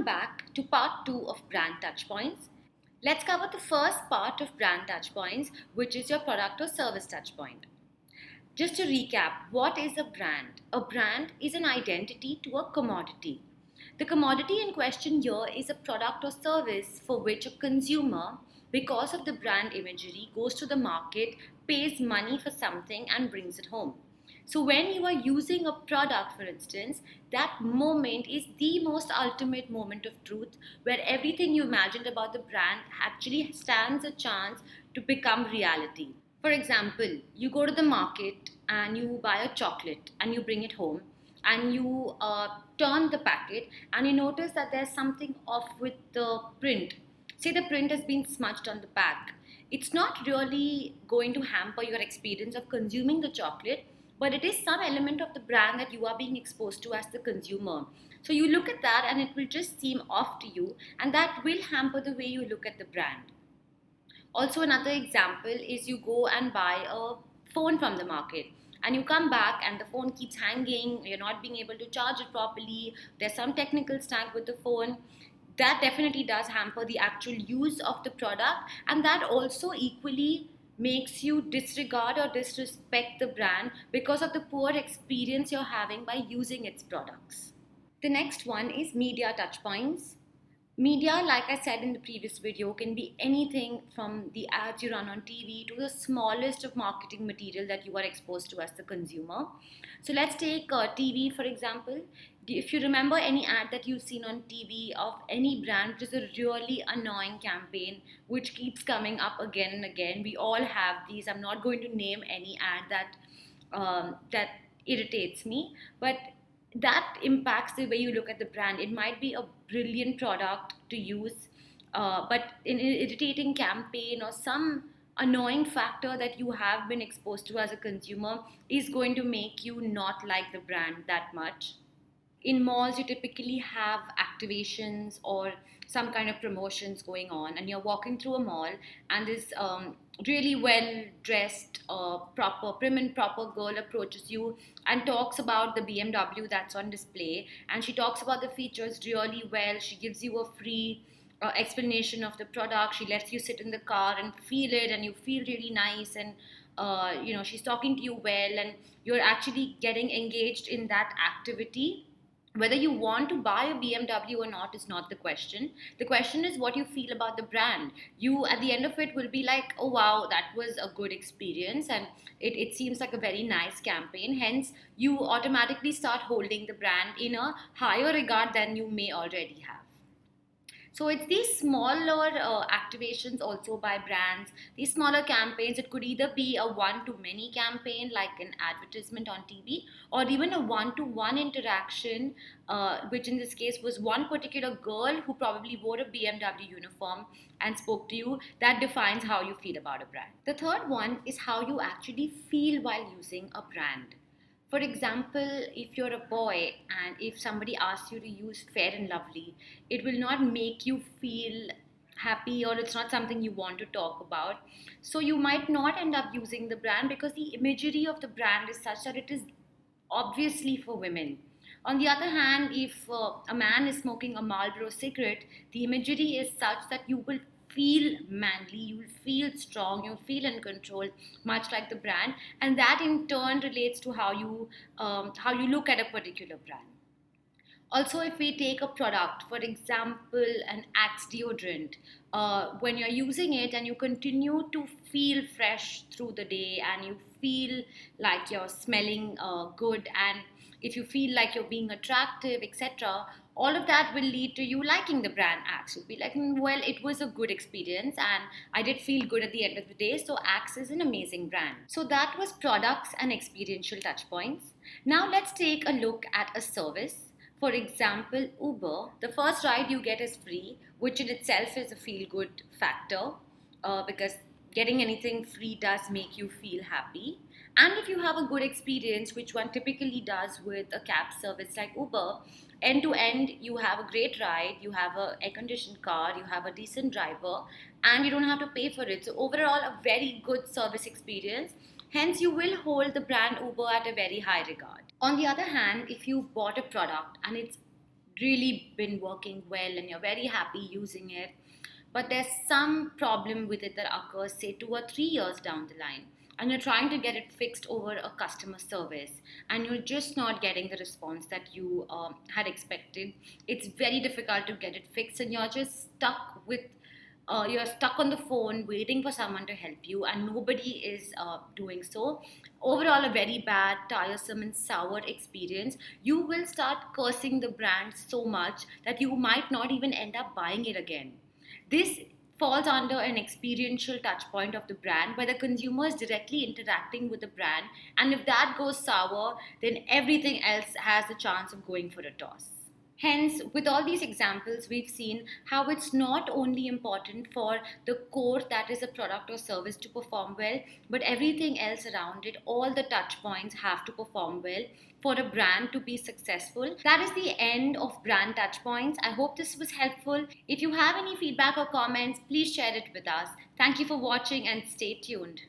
Welcome back to part 2 of brand touchpoints. Let's cover the first part of brand touchpoints, which is your product or service touchpoint. Just to recap, what is a brand? A brand is an identity to a commodity. The commodity in question here is a product or service for which a consumer, because of the brand imagery, goes to the market, pays money for something, and brings it home. So, when you are using a product, for instance, that moment is the most ultimate moment of truth where everything you imagined about the brand actually stands a chance to become reality. For example, you go to the market and you buy a chocolate and you bring it home and you turn the packet and you notice that there's something off with the print. Say the print has been smudged on the pack. It's not really going to hamper your experience of consuming the chocolate, but it is some element of the brand that you are being exposed to as the consumer. So you look at that and it will just seem off to you, and that will hamper the way you look at the brand. Also, another example is you go and buy a phone from the market and you come back and the phone keeps hanging, you're not being able to charge it properly, there's some technical snag with the phone. That definitely does hamper the actual use of the product, and that also equally makes you disregard or disrespect the brand because of the poor experience you're having by using its products. The next one is media touchpoints. Media, like I said in the previous video, can be anything from the ads you run on TV to the smallest of marketing material that you are exposed to as the consumer. So let's take TV for example. If you remember any ad that you've seen on TV of any brand, which is a really annoying campaign which keeps coming up again and again, we all have these. I'm not going to name any ad that irritates me, but that impacts the way you look at the brand. It might be a brilliant product to use, but in an irritating campaign or some annoying factor that you have been exposed to as a consumer is going to make you not like the brand that much. In malls you typically have activations or some kind of promotions going on, and you're walking through a mall and this really well dressed proper prim and proper girl approaches you and talks about the BMW that's on display, and she talks about the features really well. She gives you a free explanation of the product. She lets you sit in the car and feel it, and you feel really nice, and she's talking to you well, and you're actually getting engaged in that activity. Whether you want to buy a BMW or not is not the question. The question is what you feel about the brand. You, at the end of it, will be like, oh wow, that was a good experience and it seems like a very nice campaign. Hence, you automatically start holding the brand in a higher regard than you may already have. So it's these smaller activations also by brands, these smaller campaigns. It could either be a one-to-many campaign like an advertisement on TV, or even a one-to-one interaction, which in this case was one particular girl who probably wore a BMW uniform and spoke to you. That defines how you feel about a brand. The third one is how you actually feel while using a brand. For example, if you're a boy and if somebody asks you to use Fair and Lovely, it will not make you feel happy, or it's not something you want to talk about. So you might not end up using the brand because the imagery of the brand is such that it is obviously for women. On the other hand, if a man is smoking a Marlboro cigarette, the imagery is such that you will feel manly, you'll feel strong, you'll feel in control, much like the brand, and that in turn relates to how you look at a particular brand. Also, if we take a product, for example, an Axe deodorant, when you're using it and you continue to feel fresh through the day and you feel like you're smelling good, and if you feel like you're being attractive, etc., all of that will lead to you liking the brand Axe. You'll be like, well, it was a good experience and I did feel good at the end of the day, so Axe is an amazing brand. So that was products and experiential touchpoints. Now let's take a look at a service. For example, Uber, the first ride you get is free, which in itself is a feel-good factor because getting anything free does make you feel happy. And if you have a good experience, which one typically does with a cab service like Uber, end to end, you have a great ride, you have an air-conditioned car, you have a decent driver, and you don't have to pay for it. So overall, a very good service experience. Hence, you will hold the brand Uber at a very high regard. On the other hand, if you've bought a product and it's really been working well and you're very happy using it, but there's some problem with it that occurs, say, 2 or 3 years down the line, and you're trying to get it fixed over a customer service, and you're just not getting the response that you had expected. It's very difficult to get it fixed, and you're just stuck with. You're stuck on the phone waiting for someone to help you, and nobody is doing so. Overall, a very bad, tiresome, and sour experience. You will start cursing the brand so much that you might not even end up buying it again. This falls under an experiential touch point of the brand where the consumer is directly interacting with the brand, and if that goes sour, then everything else has a chance of going for a toss. Hence, with all these examples, we've seen how it's not only important for the core, that is a product or service, to perform well, but everything else around it, all the touch points have to perform well for a brand to be successful. That is the end of brand touch points. I hope this was helpful. If you have any feedback or comments, please share it with us. Thank you for watching and stay tuned.